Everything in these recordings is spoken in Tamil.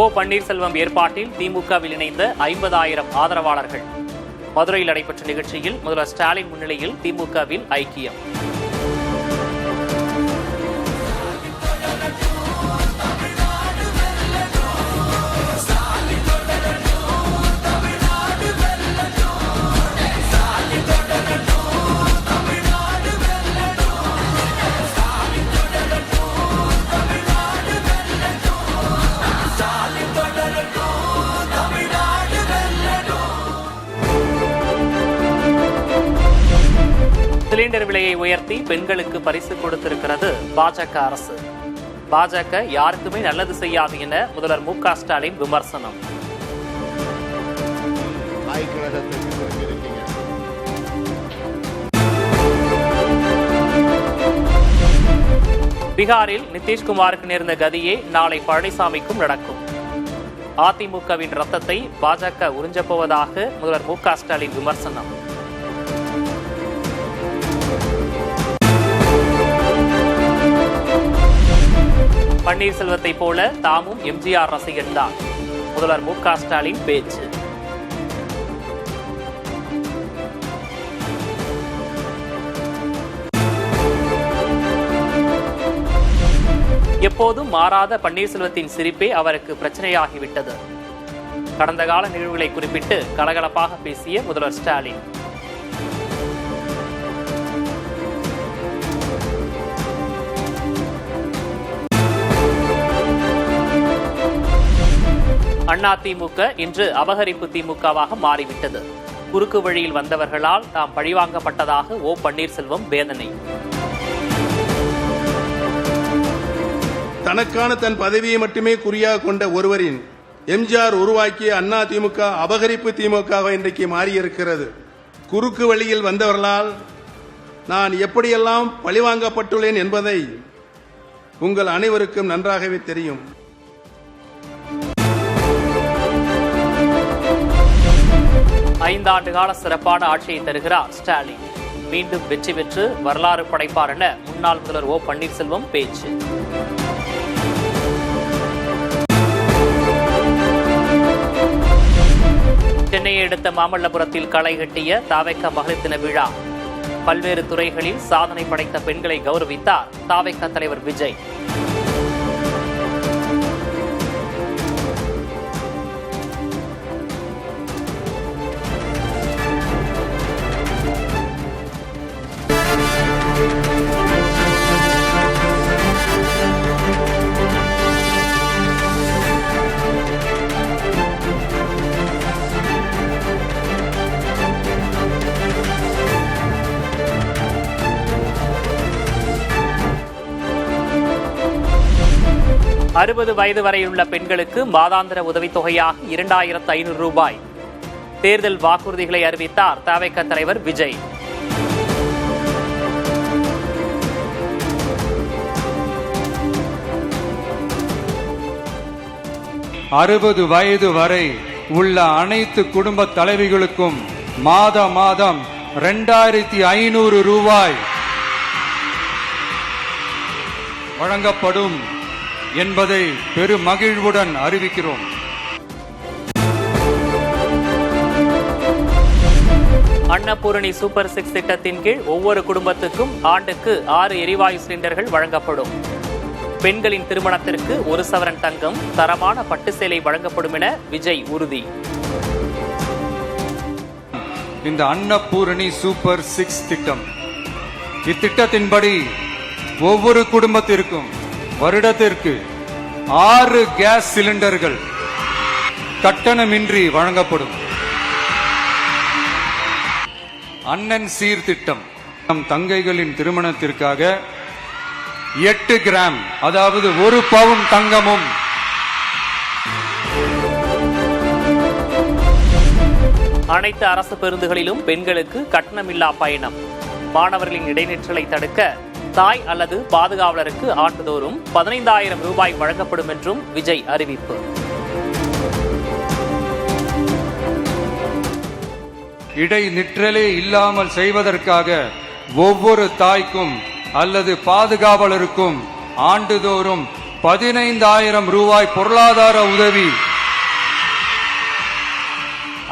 ஓ பன்னீர்செல்வம் ஏற்பாட்டில் திமுகவில் இணைந்த 50,000 ஆதரவாளர்கள். மதுரையில் நடைபெற்ற நிகழ்ச்சியில் முதல்வர் ஸ்டாலின் முன்னிலையில் திமுகவில் ஐக்கியம். சிலிண்டர் விலையை உயர்த்தி பெண்களுக்கு பரிசு கொடுத்திருக்கிறது பாஜக அரசு. பாஜக யாருக்குமே நல்லது செய்யாது என முதல்வர் மு.க. ஸ்டாலின் விமர்சனம். பீகாரில் நிதிஷ்குமாருக்கு நேர்ந்த கதியே நாளை பழனிசாமிக்கும் நடக்கும். அதிமுகவின் ரத்தத்தை பாஜக உறிஞ்சப்போவதாக முதல்வர் மு.க. ஸ்டாலின் விமர்சனம். பன்னீர்செல்வத்தை போல தாமும் எம்ஜிஆர் ரசிகன் தான் முதல்வர் மு.க. ஸ்டாலின் பேச்சு. எப்போதும் மாறாத பன்னீர்செல்வத்தின் சிரிப்பே அவருக்கு பிரச்சனையாகிவிட்டது. கடந்த கால நிகழ்வுகளை குறிப்பிட்டு கலகலப்பாக பேசிய முதல்வர் ஸ்டாலின், அதிமுக இன்று அபகரிப்பு திமுகவாக மாறிவிட்டது. குறுக்கு வழியில் வந்தவர்களால் தாம் பழிவாங்கப்பட்டதாக ஓ பன்னீர்செல்வம் வேதனை. தனக்கான தன் பதவியை மட்டுமே குறியாக கொண்ட ஒருவரின் எம்ஜிஆர் உருவாக்கிய அதிமுக அபகரிப்பு திமுக இன்றைக்கு மாறியிருக்கிறது. குறுக்கு வழியில் வந்தவர்களால் நான் எப்படியெல்லாம் பழிவாங்கப்பட்டுள்ளேன் என்பதை உங்கள் அனைவருக்கும் நன்றாகவே தெரியும். ஐந்தாண்டு கால சிறப்பான ஆட்சியை தருகிறார் ஸ்டாலின். மீண்டும் வெற்றி பெற்று வரலாறு படைப்பார் என முன்னாள் முதல்வர் ஓ பன்னீர்செல்வம் பேச்சு. சென்னையை அடுத்த மாமல்லபுரத்தில் களை கட்டிய தாவேக மகளிர் தின விழா. பல்வேறு துறைகளில் சாதனை படைத்த பெண்களை கௌரவித்தார் தாவேக தலைவர் விஜய். அறுபது வயது வரையுள்ள பெண்களுக்கு மாதாந்திர உதவித்தொகையாக 2,500 ரூபாய். தேர்தல் வாக்குறுதிகளை அறிவித்தார் தவேக தலைவர் விஜய். அறுபது வயது வரை உள்ள அனைத்து குடும்ப தலைவிகளுக்கும் மாதம் 2,500 ரூபாய் வழங்கப்படும் என்பதை பெரும் மகிழ்வுடன் அறிவிக்கிறோம். அன்னபூரணி சூப்பர் 6 திட்டத்தின் கீழ் ஒவ்வொரு குடும்பத்துக்கும் ஆண்டுக்கு 6 எரிவாயு சிலிண்டர்கள் வழங்கப்படும். பெண்களின் திருமணத்திற்கு 1 சவரன் தங்கம், தரமான பட்டு சேலை வழங்கப்படும் என விஜய் உறுதி. இந்த அன்னபூரணி சூப்பர் 6 திட்டம், இத்திட்டத்தின்படி ஒவ்வொரு குடும்பத்திற்கும் வருடத்திற்கு 6 கேஸ் சிலிண்டர்கள் கட்டணமின்றி வழங்கப்படும். அண்ணன் சீர் திட்டம், நம் தங்கைகளின் திருமணத்திற்காக 8 கிராம் அதாவது 1 பவுன் தங்கமும், அனைத்து அரசு பேருந்துகளிலும் பெண்களுக்கு கட்டணமில்லா பயணம். மாணவர்களின் இடைநிற்றலை தடுக்க தாய் அல்லது பாதுகாவலருக்கு ஆண்டுதோறும் 15,000 ரூபாய் வழங்கப்படும் என்றும் விஜய் அறிவிப்பு. இடைநிற்றலே இல்லாமல் செய்வதற்காக ஒவ்வொரு தாய்க்கும் அல்லது பாதுகாவலருக்கும் ஆண்டுதோறும் 15,000 ரூபாய் பொருளாதார உதவி.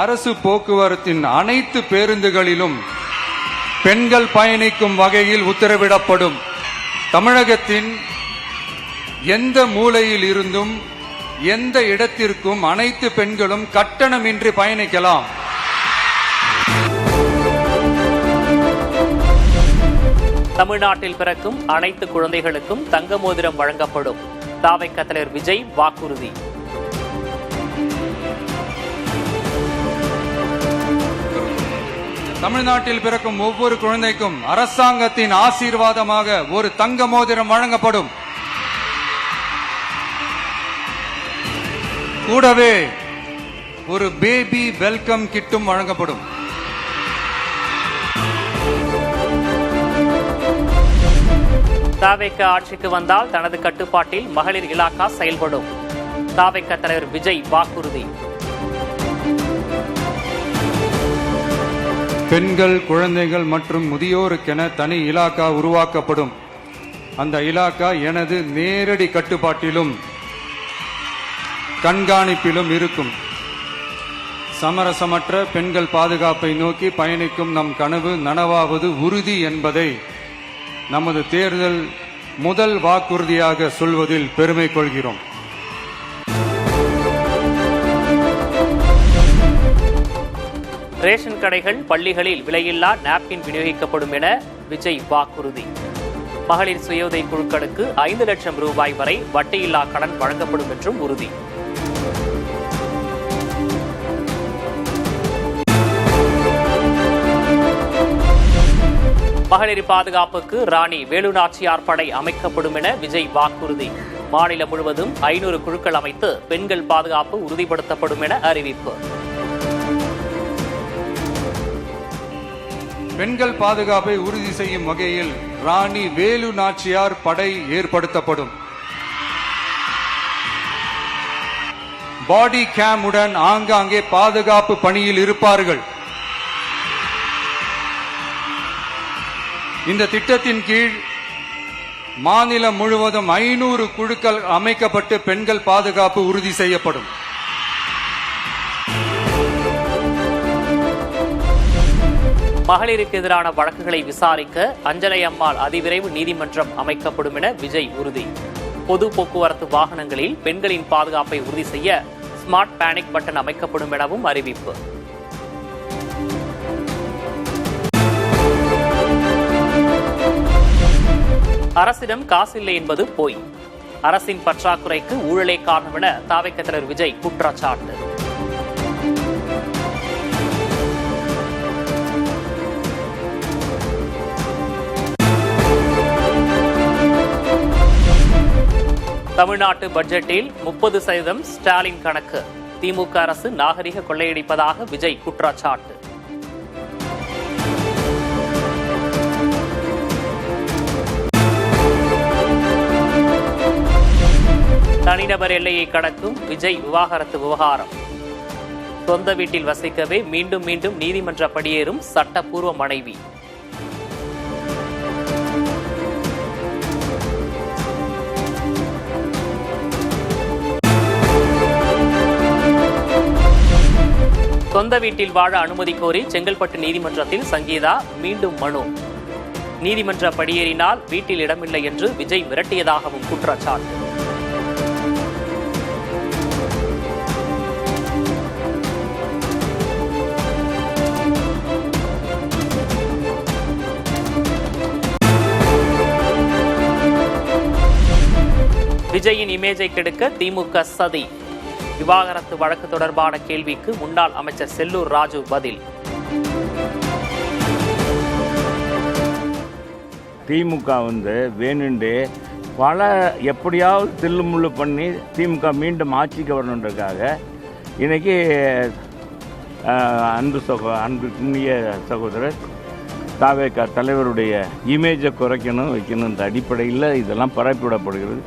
அரசு போக்குவரத்தின் அனைத்து பேருந்துகளிலும் பெண்கள் பயணிக்கும் வகையில் உத்தரவிடப்படும். தமிழகத்தின் எந்த மூலையில் இருந்தும் எந்த இடத்திற்கும் அனைத்து பெண்களும் கட்டணமின்றி பயணிக்கலாம். தமிழ்நாட்டில் பிறக்கும் அனைத்து குழந்தைகளுக்கும் தங்க மோதிரம் வழங்கப்படும். தாவைக்க தலைவர் விஜய் வாக்குறுதி. தமிழ்நாட்டில் பிறக்கும் ஒவ்வொரு குழந்தைக்கும் அரசாங்கத்தின் ஆசீர்வாதமாக ஒரு தங்க மோதிரம் வழங்கப்படும். கூடவே ஒரு பேபி வெல்கம் கிட்டும் வழங்கப்படும். தாவேக்க ஆட்சிக்கு வந்தால் தனது கட்டுப்பாட்டில் மகளிர் இலாக்கா செயல்படும். தாவேக்க தலைவர் விஜய் வாக்குறுதி. பெண்கள், குழந்தைகள் மற்றும் முதியோருக்கென தனி இலாக்கா உருவாக்கப்படும். அந்த இலாக்கா எனது நேரடி கட்டுப்பாட்டிலும் கண்காணிப்பிலும் இருக்கும். சமரசமற்ற பெண்கள் பாதுகாப்பை நோக்கி பயணிக்கும் நம் கனவு நனவாவது உறுதி என்பதை நமது தேர்தல் முதல் வாக்குறுதியாக சொல்வதில் பெருமை கொள்கிறோம். ரேஷன் கடைகள், பள்ளிகளில் விலையில்லா நாப்கின் விநியோகிக்கப்படும் என விஜய் வாக்குறுதி. மகளிர் சுய உதவி குழுக்களுக்கு 5 லட்சம் ரூபாய் வரை வட்டியில்லா கடன் வழங்கப்படும் என்றும் உறுதி. மகளிர் பாதுகாப்புக்கு ராணி வேலுநாச்சியார் படை அமைக்கப்படும் என விஜய் வாக்குறுதி. மாநிலம் முழுவதும் 500 குழுக்கள் அமைத்து பெண்கள் பாதுகாப்பு உறுதிப்படுத்தப்படும் என அறிவிப்பு. பெண்கள் பாதுகாப்பை உறுதி செய்யும் வகையில் ராணி வேலு நாச்சியார் படை ஏற்படுத்தப்படும். பாடி கேமுடன் ஆங்காங்கே பாதுகாப்பு பணியில் இருப்பார்கள். இந்த திட்டத்தின் கீழ் மாநிலம் முழுவதும் 500 குழுக்கள் அமைக்கப்பட்டு பெண்கள் பாதுகாப்பு உறுதி செய்யப்படும். மகளிருக்கு எதிரான வழக்குகளை விசாரிக்க அஞ்சலை அம்மாள் அதிவிரைவு நீதிமன்றம் அமைக்கப்படும் என விஜய் உறுதி. பொது போக்குவரத்து வாகனங்களில் பெண்களின் பாதுகாப்பை உறுதி செய்ய ஸ்மார்ட் பேனிக் பட்டன் அமைக்கப்படும் எனவும் அறிவிப்பு. அரசிடம் காசில்லை என்பது பொய். அரசின் பற்றாக்குறைக்கு ஊழலே காரணம் என தாவேக்க தலைவர் விஜய் குற்றச்சாட்டு. தமிழ்நாட்டு பட்ஜெட்டில் 30% ஸ்டாலின் கணக்கு. திமுக அரசு நாகரிக கொள்ளையடிப்பதாக விஜய் குற்றச்சாட்டு. தனிநபர் எல்லையை கடக்கும் விஜய் விவாகரத்து விவகாரம். சொந்த வீட்டில் வசிக்கவே மீண்டும் மீண்டும் நீதிமன்ற படியேறும் சட்டப்பூர்வ மனைவி. சொந்த வீட்டில் வாழ அனுமதி கோரி செங்கல்பட்டு நீதிமன்றத்தில் சங்கீதா மீண்டும் மனு. நீதிமன்ற படியேறினால் வீட்டில் இடமில்லை என்று விஜய் மிரட்டியதாகவும் குற்றச்சாட்டு. விஜயின் இமேஜை கெடுக்க திமுக சதி. விவாகரத்து வழக்கு தொடர்பான கேள்விக்கு முன்னாள் அமைச்சர் செல்லூர் ராஜு பதில். திமுக வேணுண்டே பல எப்படியாவது தில்லுமுள்ளு பண்ணி திமுக மீண்டும் ஆட்சிக்கு வரணுன்றதுக்காக இன்னைக்கு அன்புக்குரிய சகோதரர் தாவேக தலைவருடைய இமேஜை வைக்கணுன்ற அடிப்படையில் இதெல்லாம் பரப்பிவிடப்படுகிறது.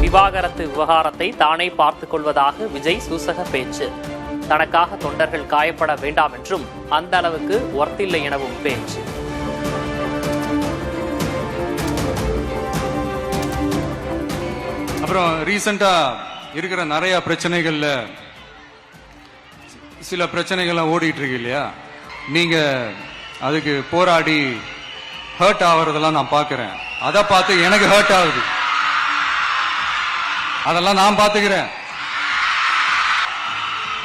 விவாகரத்து விவகாரத்தை தானே பார்த்துக் கொள்வதாக விஜய் சூசக பேச்சு. தனக்காக தொண்டர்கள் காயப்பட வேண்டாம் என்றும் அந்த அளவுக்கு ஒர்த்தில்லை எனவும் பேச்சு. அப்புறம் ரீசெண்டா இருக்கிற நிறைய பிரச்சனைகள்ல சில பிரச்சனைகள்லாம் ஓடிட்டு இருக்கு இல்லையா, நீங்க அதுக்கு போராடி ஹர்ட் ஆகுறதெல்லாம் நான் பார்க்கிறேன். அதை பார்த்து எனக்கு ஹர்ட் ஆகுது. அதெல்லாம் நான் பார்த்துக்கிறேன்.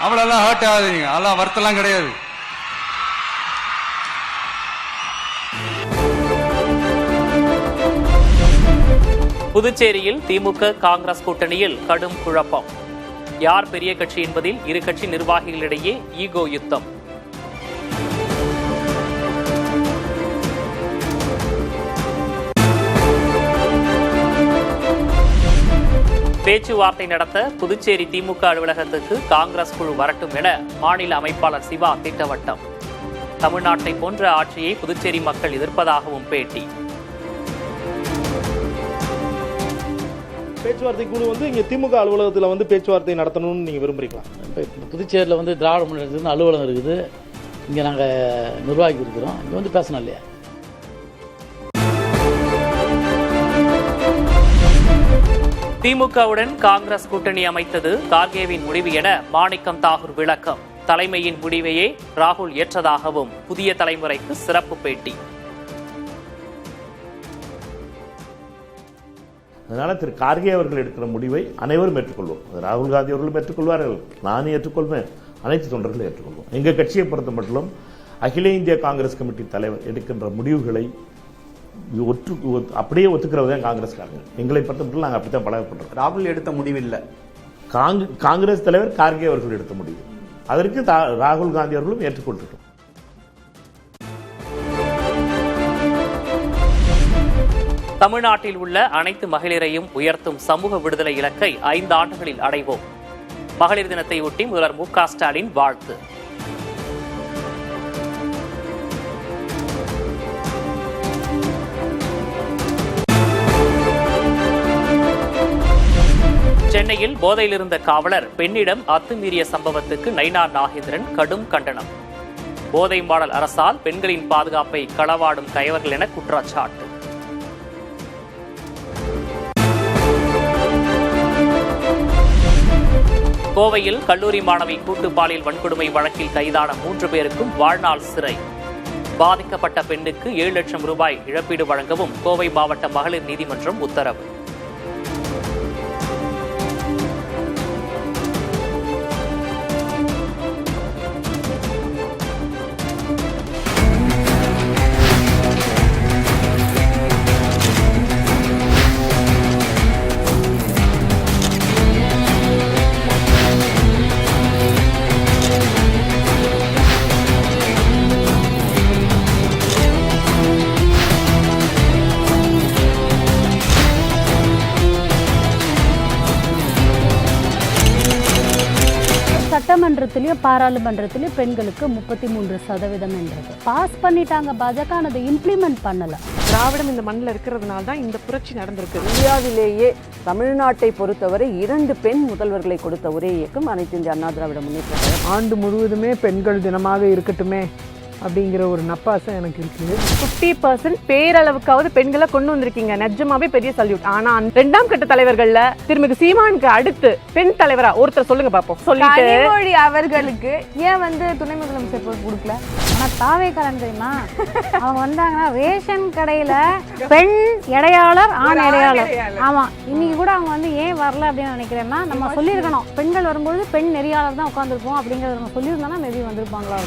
அவ்வளோலாம் ஹர்ட் ஆகுதுங்க, அதெல்லாம் வருத்தலாம் கிடையாது. புதுச்சேரியில் திமுக காங்கிரஸ் கூட்டணியில் கடும் குழப்பம். யார் பெரிய கட்சி என்பதில் இரு கட்சி நிர்வாகிகளிடையே ஈகோ யுத்தம். பேச்சுவார்த்தை நடத்த புதுச்சேரி திமுக அலுவலகத்துக்கு காங்கிரஸ் குழு வரட்டும் என மாநில அமைப்பாளர் சிவா திட்டவட்டம். தமிழ்நாட்டை போன்ற ஆட்சியை புதுச்சேரி மக்கள் எதிர்ப்பதாகவும் பேட்டி. பேச்சுவார்த்தை குழு இங்க திமுக அலுவலகத்தில் பேச்சுவார்த்தை நடத்தணும்னு நீங்க விரும்புறீங்களா? இப்போ புதுச்சேரியில் திராவிட முன்னேற்றத்துக்கு அலுவலகம் இருக்குது, இங்கே நாங்கள் நிர்வாகி இருக்கிறோம், இங்கே பேசணும் இல்லையா? திமுகவுடன் காங்கிரஸ் கூட்டணி அமைத்தது கார்கேவின் முடிவு என மாணிக்கம் தாகூர் விளக்கம். தலைமையின் முடிவையே ராகுல் ஏற்றதாகவும் புதிய தலைமுறைக்கு சிறப்பு பேட்டி. அதனால திரு கார்கே அவர்கள் எடுக்கிற முடிவை அனைவரும் ஏற்றுக்கொள்வோம். ராகுல் காந்தி அவர்களும் ஏற்றுக்கொள்வார்கள், நானும் ஏற்றுக்கொள்வேன், அனைத்து தொண்டர்களும் ஏற்றுக்கொள்வோம். எங்கள் கட்சியை பொறுத்த மட்டும் அகில இந்திய காங்கிரஸ் கமிட்டி தலைவர் எடுக்கின்ற முடிவுகளை அப்படியே ஒத்துக்கிறதா காங்கிரஸ்காரங்க. எங்களை பொறுத்த மட்டும் நாங்கள் அப்படித்தான் பழகப்படுறோம். ராகுல் எடுத்த முடிவு இல்லை, காங்கிரஸ் தலைவர் கார்கே அவர்கள் எடுத்த முடிவு. அதற்கு ராகுல் காந்தி அவர்களும் ஏற்றுக்கொண்டிருக்கிறோம். தமிழ்நாட்டில் உள்ள அனைத்து மகளிரையும் உயர்த்தும் சமூக விடுதலை இலக்கை 5 ஆண்டுகளில் அடைவோம். மகளிர் தினத்தை ஒட்டி முதல்வர் மு.க. ஸ்டாலின் வாழ்த்து. சென்னையில் போதையில் இருந்த காவலர் பெண்ணிடம் அத்துமீறிய சம்பவத்துக்கு நயினார் நாகேந்திரன் கடும் கண்டனம். போதை மாடல் அரசால் பெண்களின் பாதுகாப்பை களவாடும் கயவர்கள் என குற்றச்சாட்டு. கோவையில் கல்லூரி மாணவி கூட்டு பாலியல் வன்கொடுமை வழக்கில் கைதான 3 பேருக்கும் வாழ்நாள் சிறை. பாதிக்கப்பட்ட பெண்ணுக்கு 7 லட்சம் ரூபாய் இழப்பீடு வழங்கவும் கோவை மாவட்ட மகளிர் நீதிமன்றம் உத்தரவு. சட்டமன்றத்திலயும் பாராளுமன்றத்திலயும் பெண்களுக்கு 33% என்றது பாஸ் பண்ணிட்டாங்க. பாஜக அதை இம்ப்ளிமெண்ட் பண்ணல. திராவிடம் இந்த மண்ணில் இருக்கிறதுனால தான் இந்த புரட்சி நடந்திருக்கு. இந்தியாவிலேயே தமிழ்நாட்டை பொறுத்தவரை 2 பெண் முதல்வர்களை கொடுத்த ஒரே இயக்கம் அனைத்து இந்திய அண்ணா திராவிட முன்னேற்ற கழகம். ஆண்டு முழுவதுமே பெண்கள் தினமாக இருக்கட்டுமே அப்படிங்கிற ஒரு நப்பாசம் எனக்கு இருக்குது. 50% பேரளவுக்காவது பெண்களை கொண்டு வந்திருக்கீங்க, நிஜமாவே பெரிய சல்யூட். ஆனா 2ஆம் கட்ட தலைவர்கள்ல திருமிகு சீமானுக்கு அடுத்து பெண் தலைவரா ஒருத்தர் சொல்லுங்க பாப்போம். கனிமொழி அவர்களுக்கு ஏன் துணை முதலமைச்சர் போஸ்ட் கொடுக்கல? ஆனா தாவேக்காரன் தெரியுமா, அவங்க வந்தாங்கன்னா ரேஷன் கடையில பெண் இடையாளர் ஆண் இடையாளர். ஆமா, இன்னைக்கு கூட அவங்க ஏன் வரல அப்படின்னு நினைக்கிறேன்னா, நம்ம சொல்லியிருக்கணும் பெண்கள் வரும்போது பெண் நெறியாளர் தான் உட்காந்துருப்போம் அப்படிங்கறத நம்ம சொல்லியிருந்தோம்னா மேபி வந்திருப்பாங்களா.